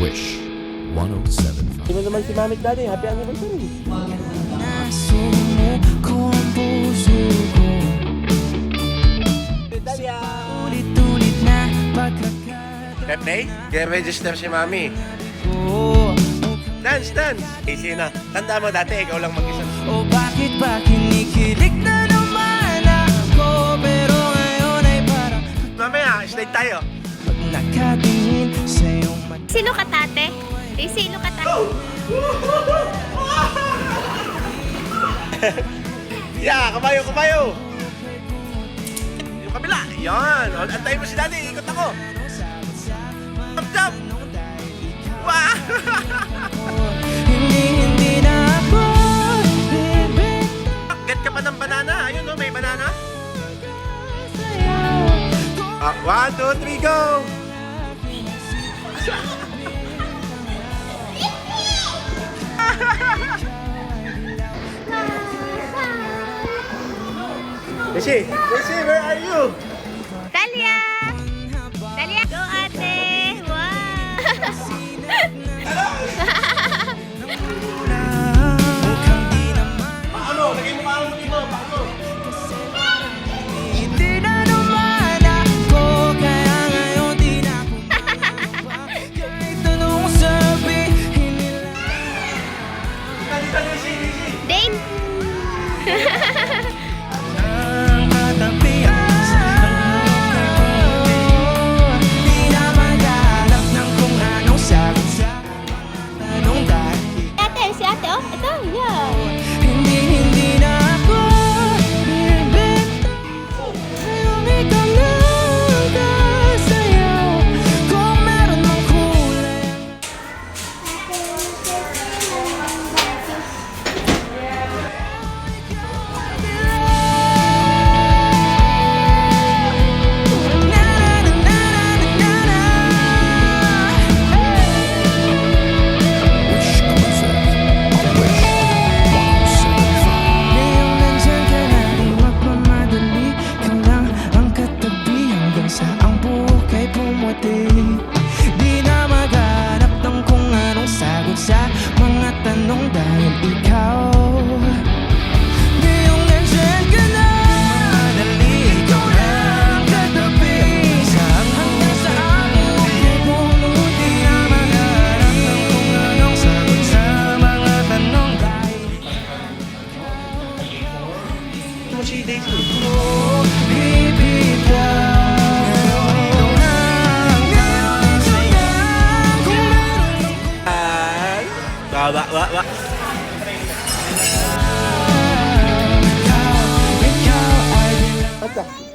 Wish 107.5. Sino naman si Mami at Daddy? Happy anniversary! Nasumuko ang puso ko. Daddy, Ulit-ulit na pagkakataon Pepe, kaya register si Mami. ko. Dance, dance! Easy na. Tanda mo dati, ikaw lang mag-isa. O bakit ba kinikilig na naman ako? Pero ngayon ay parang Mamaya, slide tayo. pag nakatingin sa iyong mata. Sino ka, tate? Sino ka, tate? Yeah, kabayo, kabayo! Yung kabila, yan! O, antayin mo si Daddy, ikot ako! Jump, jump! Wow! Hindi na ako bibig Get ka pa ng banana. Ayun, no, may banana. sa'yo. 1, 2, 3, go! Rishi, where are you? Talia! Talia! Go, ate! Wow! Mukhang di naman Paano? Lagay mo paano dito? Paano? Hindi na naman ako. Kaya ngayon di na ako kahit anong sabihin nila. Dito, Rishi, Rishi. Dane! Ang katabihan sa di na maghanap ng kung anong sagot sa tanong dahil Ate, si ate, oh. Ito, yeah. hindi na ako binibenta. Ngayong ikaw lang kasayaw. Kung meron mang kulay ngayong nandyan ka na, di magmamadali. Ikaw lang ang katabi hanggang sa ang buhok ay pumuti. Di na maghanap ng kung anong sagot sa mga tanong dahil ikaw ngayong nandyan ka na. Madali, ikaw lang katabi sa hanggang sa ang buhok ay pumuti. Di na maghanap ng kung anong sagot sa mga tanong dahil Ito mo si Daisy. Ba. Ata.